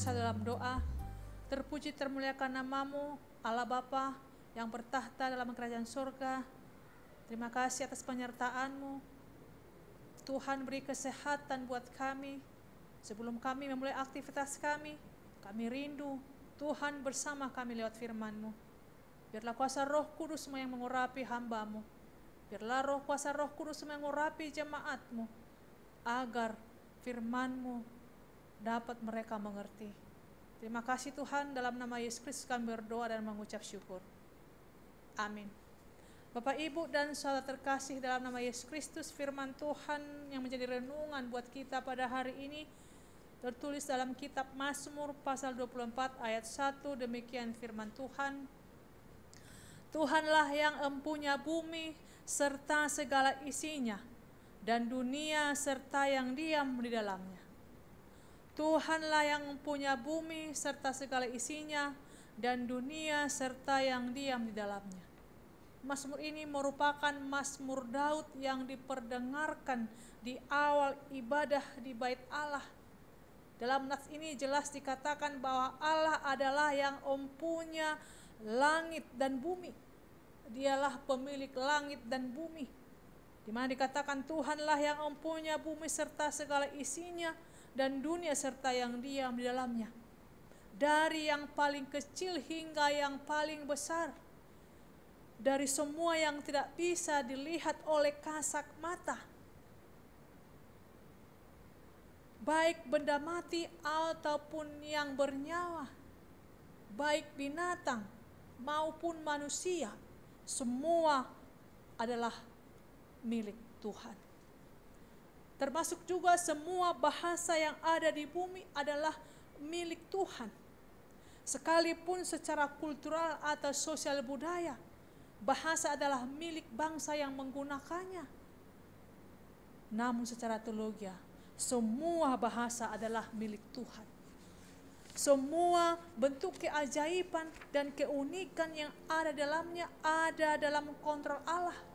bersatu dalam doa. Terpuji termuliakan namamu, Allah Bapa yang bertahta dalam kerajaan surga. Terima kasih atas penyertaan-Mu. Tuhan beri kesehatan buat kami. Sebelum kami memulai aktivitas kami rindu Tuhan bersama kami lewat firman-Mu. Biarlah kuasa Roh Kudus yang mengurapi hamba-Mu. Biarlah kuasa Roh Kudus mengurapi jemaat-Mu, agar firman-Mu dapat mereka mengerti. Terima kasih Tuhan, dalam nama Yesus Kristus kami berdoa dan mengucap syukur. Amin. Bapak, Ibu, dan saudara terkasih, dalam nama Yesus Kristus, firman Tuhan yang menjadi renungan buat kita pada hari ini tertulis dalam kitab Mazmur pasal 24 ayat 1. Demikian firman Tuhan. Tuhanlah yang empunya bumi serta segala isinya, dan dunia serta yang diam di dalamnya. Tuhanlah yang mempunyai bumi serta segala isinya, dan dunia serta yang diam di dalamnya. Mazmur ini merupakan Mazmur Daud yang diperdengarkan di awal ibadah di bait Allah. Dalam nats ini jelas dikatakan bahwa Allah adalah yang mempunyai langit dan bumi. Dialah pemilik langit dan bumi. Di mana dikatakan Tuhanlah yang mempunyai bumi serta segala isinya, dan dunia serta yang diam di dalamnya. Dari yang paling kecil hingga yang paling besar, dari semua yang tidak bisa dilihat oleh kasat mata, baik benda mati ataupun yang bernyawa, baik binatang maupun manusia, semua adalah milik Tuhan. Termasuk juga semua bahasa yang ada di bumi adalah milik Tuhan. Sekalipun secara kultural atau sosial budaya, bahasa adalah milik bangsa yang menggunakannya. Namun secara teologi, semua bahasa adalah milik Tuhan. Semua bentuk keajaiban dan keunikan yang ada dalamnya ada dalam kontrol Allah.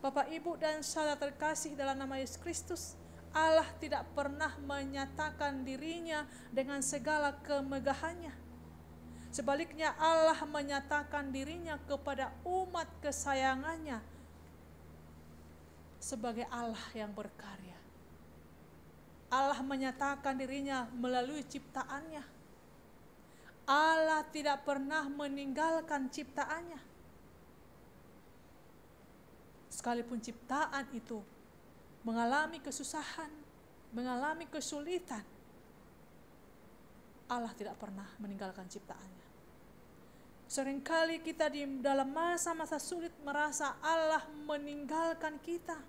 Bapak, Ibu, dan saudara terkasih, dalam nama Yesus Kristus, Allah tidak pernah menyatakan dirinya dengan segala kemegahannya. Sebaliknya, Allah menyatakan dirinya kepada umat kesayangannya sebagai Allah yang berkarya. Allah menyatakan dirinya melalui ciptaannya. Allah tidak pernah meninggalkan ciptaannya. Sekalipun ciptaan itu mengalami kesusahan, mengalami kesulitan, Allah tidak pernah meninggalkan ciptaannya. Seringkali kita di dalam masa-masa sulit merasa Allah meninggalkan kita.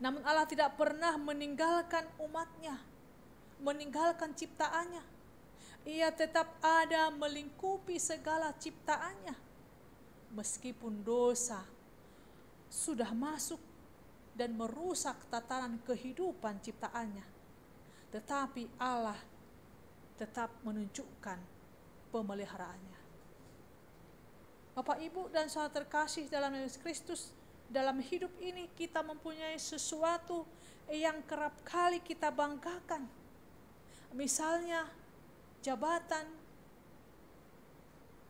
Namun Allah tidak pernah meninggalkan umatnya, meninggalkan ciptaannya. Ia tetap ada melingkupi segala ciptaannya. Meskipun dosa sudah masuk dan merusak tatanan kehidupan ciptaannya, tetapi Allah tetap menunjukkan pemeliharaannya. Bapak, Ibu, dan saudara terkasih dalam Yesus Kristus, dalam hidup ini kita mempunyai sesuatu yang kerap kali kita banggakan. Misalnya jabatan,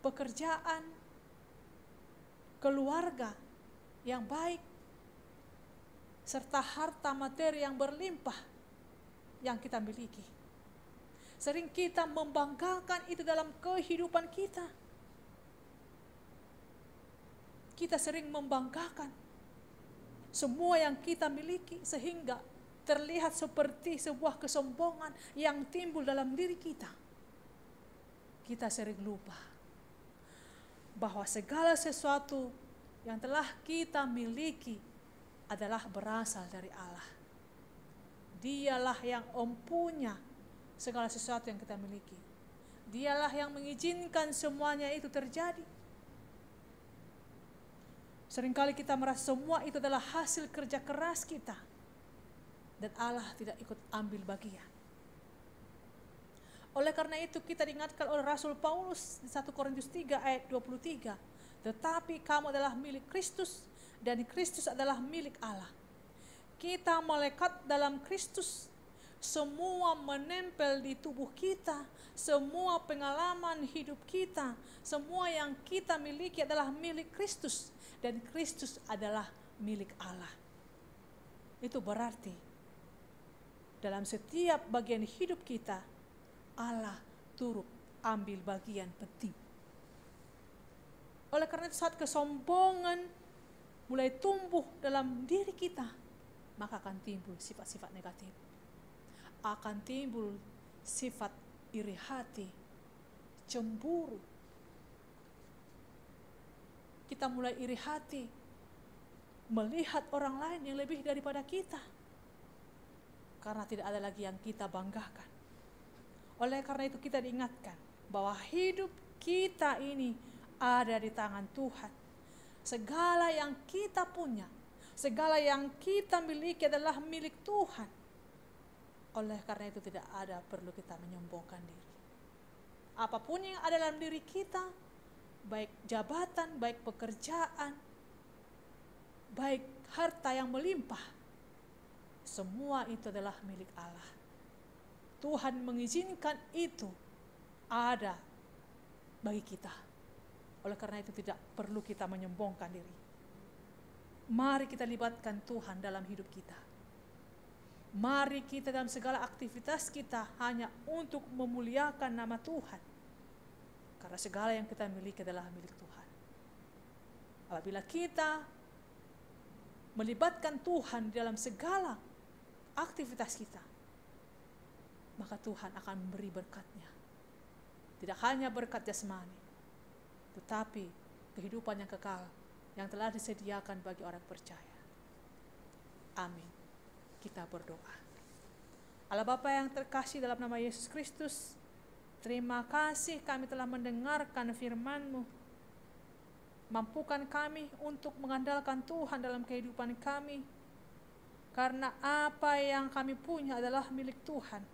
pekerjaan, keluarga yang baik, serta harta materi yang berlimpah yang kita miliki. Sering kita membanggakan itu dalam kehidupan kita. Kita sering membanggakan semua yang kita miliki sehingga terlihat seperti sebuah kesombongan yang timbul dalam diri kita. Kita sering lupa bahwa segala sesuatu yang telah kita miliki adalah berasal dari Allah. Dialah yang mempunyai segala sesuatu yang kita miliki. Dialah yang mengizinkan semuanya itu terjadi. Seringkali kita merasa semua itu adalah hasil kerja keras kita, dan Allah tidak ikut ambil bagian. Oleh karena itu kita diingatkan oleh Rasul Paulus di 1 Korintus 3 ayat 23. Tetapi kamu adalah milik Kristus, dan Kristus adalah milik Allah. Kita melekat dalam Kristus. semua menempel di tubuh kita, semua pengalaman hidup kita, semua yang kita miliki adalah milik Kristus, dan Kristus adalah milik Allah. Itu berarti dalam setiap bagian hidup kita, Allah turut ambil bagian penting. Oleh karena itu, saat kesombongan mulai tumbuh dalam diri kita, maka akan timbul sifat-sifat negatif. Akan timbul sifat iri hati, cemburu. Kita mulai iri hati, melihat orang lain yang lebih daripada kita, karena tidak ada lagi yang kita banggakan. Oleh karena itu kita diingatkan bahwa hidup kita ini ada di tangan Tuhan. Segala yang kita punya, segala yang kita miliki adalah milik Tuhan. Oleh karena itu tidak ada perlu kita menyombongkan diri. Apapun yang ada dalam diri kita, baik jabatan, baik pekerjaan, baik harta yang melimpah, semua itu adalah milik Allah. Tuhan mengizinkan itu ada bagi kita. Oleh karena itu tidak perlu kita menyombongkan diri. Mari kita libatkan Tuhan dalam hidup kita. Mari kita dalam segala aktivitas kita hanya untuk memuliakan nama Tuhan. Karena segala yang kita miliki adalah milik Tuhan. Apabila kita melibatkan Tuhan dalam segala aktivitas kita, maka Tuhan akan memberi berkat-Nya. Tidak hanya berkat jasmani, tetapi kehidupan yang kekal yang telah disediakan bagi orang percaya. Amin. Kita berdoa. Allah Bapa yang terkasih dalam nama Yesus Kristus, terima kasih kami telah mendengarkan firman-Mu. Mampukan kami untuk mengandalkan Tuhan dalam kehidupan kami, karena apa yang kami punya adalah milik Tuhan.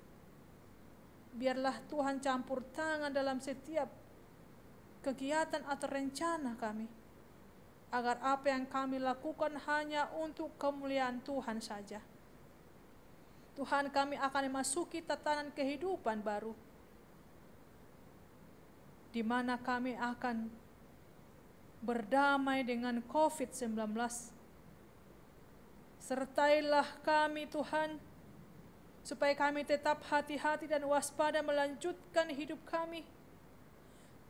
Biarlah Tuhan campur tangan dalam setiap kegiatan atau rencana kami, agar apa yang kami lakukan hanya untuk kemuliaan Tuhan saja. Tuhan, kami akan memasuki tatanan kehidupan baru, di mana kami akan berdamai dengan COVID-19. Sertailah kami Tuhan, supaya kami tetap hati-hati dan waspada melanjutkan hidup kami.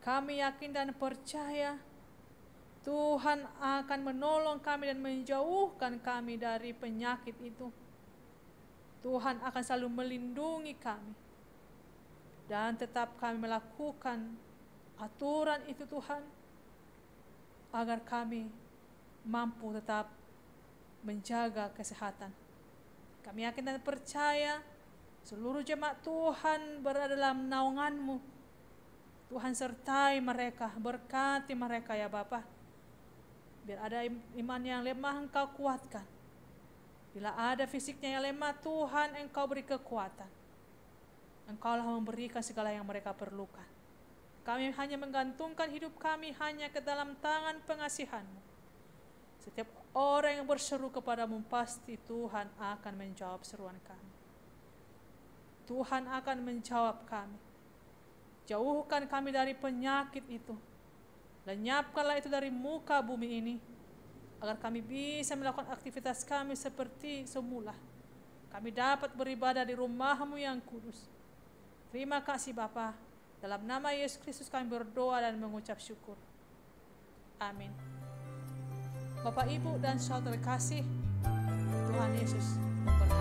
Kami yakin dan percaya Tuhan akan menolong kami dan menjauhkan kami dari penyakit itu. Tuhan akan selalu melindungi kami, dan tetap kami melakukan aturan itu Tuhan, agar kami mampu tetap menjaga kesehatan. Kami yakin dan percaya seluruh jemaat Tuhan berada dalam naungan-Mu. Tuhan sertai mereka, berkati mereka ya Bapa. Biar ada iman yang lemah Engkau kuatkan. Bila ada fisiknya yang lemah, Tuhan Engkau beri kekuatan. Engkaulah memberikan segala yang mereka perlukan. Kami hanya menggantungkan hidup kami hanya ke dalam tangan pengasihan-Mu. Setiap orang yang berseru kepadamu, pasti Tuhan akan menjawab seruan kami. Tuhan akan menjawab kami. Jauhkan kami dari penyakit itu. Lenyapkanlah itu dari muka bumi ini, agar kami bisa melakukan aktivitas kami seperti semula. Kami dapat beribadah di rumah-Mu yang kudus. Terima kasih Bapa. Dalam nama Yesus Kristus kami berdoa dan mengucap syukur. Amin. Bapak, Ibu, dan saudara kasih, Tuhan Yesus memberkati.